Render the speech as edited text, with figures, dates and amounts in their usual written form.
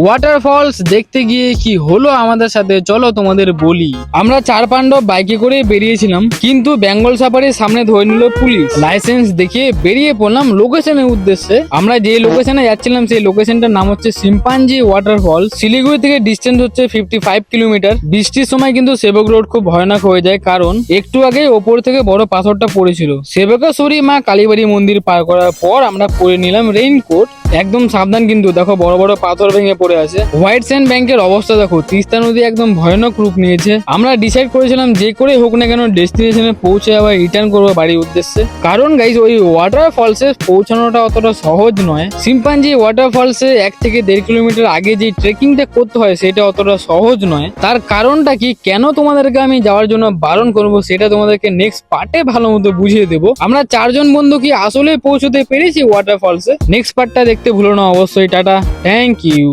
Waterfalls দেখতে গিয়ে কি হলো আমাদের সাথে চলো তোমাদের বলি। আমরা 4 পাণ্ডব বাইকে করে বেরিয়েছিলাম, কিন্তু বেঙ্গল সাফারির সামনে ধরে নিল পুলিশ। লাইসেন্স দেখিয়ে বেরিয়ে পড়লাম লোকেশনের উদ্দেশ্যে। আমরা যে লোকেশনে যাচ্ছিলাম সেই লোকেশনটার নাম হচ্ছে শিম্পাঞ্জি ওয়াটারফল। শিলিগুড়ি থেকে ডিস্টেন্স হচ্ছে 55 কিলোমিটার। বৃষ্টির সময় কিন্তু সেবক রোড খুব ভয়ানক হয়ে যায়, কারণ একটু আগে ওপর থেকে বড় পাথরটা পড়েছিল। সেবকেশ্বরী মা কালীবাড়ি মন্দির পার করার পর আমরা পরে নিলাম রেইনকোট। একদম সাবধান, কিন্তু দেখো বড় বড় পাথর ভেঙে পড়ে আছে। হোয়াইট স্যান্ড ব্যাংকের অবস্থা দেখো, তিস্তা নদী একদম ভয়ানক রূপ নিয়েছে। আমরা ডিসাইড করেছিলাম যে করে হোক না কেন ডেস্টিনেশনে পৌঁছে আবার রিটার্ন করবো বাড়ির উদ্দেশ্যে, কারণ গাইজ ওই ওয়াটারফলসে পৌঁছানোটা অতটা সহজ নয়। শিম্পাঞ্জি ওয়াটারফলসে 1 থেকে 1.5 কিলোমিটার আগে যে ট্রেকিংটা করতে হয় সেটা অতটা সহজ নয়। তার কারণটা কি, কেন তোমাদেরকে আমি যাওয়ার জন্য বারণ করবো সেটা তোমাদেরকে নেক্সট পার্টে ভালো মতো বুঝিয়ে দেবো। আমরা 4 জন বন্ধু কি আসলে পৌঁছতে পেরেছি ওয়াটারফলসে? নেক্সট পার্টটা দেখতে ভুলো না অবশ্যই। Tata, thank you.